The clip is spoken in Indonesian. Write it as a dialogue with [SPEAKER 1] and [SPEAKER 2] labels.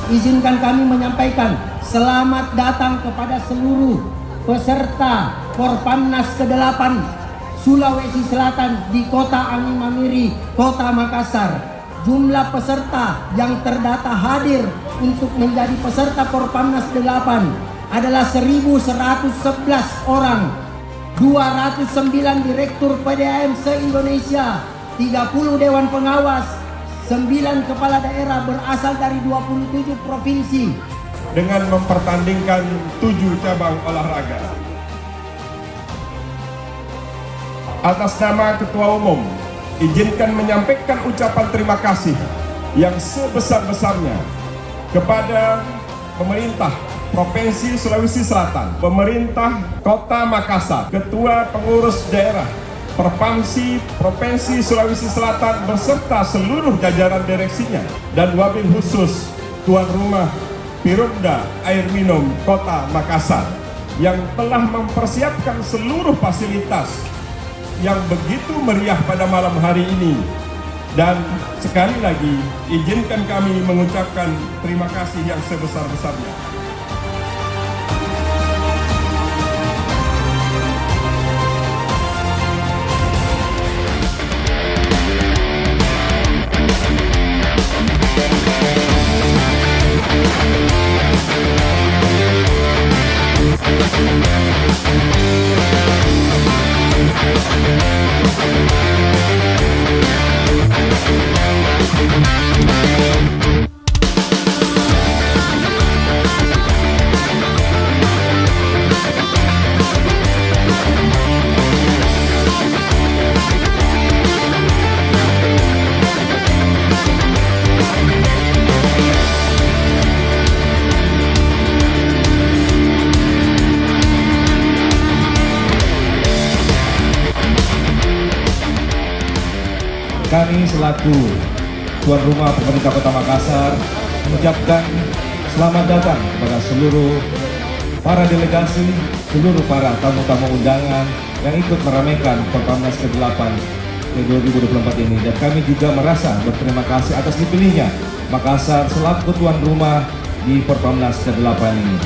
[SPEAKER 1] izinkan kami menyampaikan selamat datang kepada seluruh peserta Porpamnas ke-8 Sulawesi Selatan di Kota Angin Mamiri, Kota Makassar. Jumlah peserta yang terdata hadir untuk menjadi peserta Porpamnas ke-8 adalah 1.111 orang, 209 direktur PDAM se-Indonesia, 30 dewan pengawas, 9 kepala daerah berasal dari 27 provinsi.
[SPEAKER 2] Dengan mempertandingkan 7 cabang olahraga. Atas nama Ketua Umum, izinkan menyampaikan ucapan terima kasih yang sebesar-besarnya kepada pemerintah Provinsi Sulawesi Selatan, pemerintah Kota Makassar, Ketua Pengurus Daerah Perpamsi Provinsi Sulawesi Selatan beserta seluruh jajaran direksinya, dan wabil khusus tuan rumah Pirumda Air Minum Kota Makassar yang telah mempersiapkan seluruh fasilitas yang begitu meriah pada malam hari ini. Dan sekali lagi izinkan kami mengucapkan terima kasih yang sebesar-besarnya.
[SPEAKER 3] Kami selaku tuan rumah pemerintah Kota Makassar mengucapkan selamat datang kepada seluruh para delegasi, seluruh para tamu-tamu undangan yang ikut meramaikan Porpamnas ke-8 2024 ini. Dan kami juga merasa berterima kasih atas dipilihnya Makassar selaku tuan rumah di Porpamnas ke-8 ini.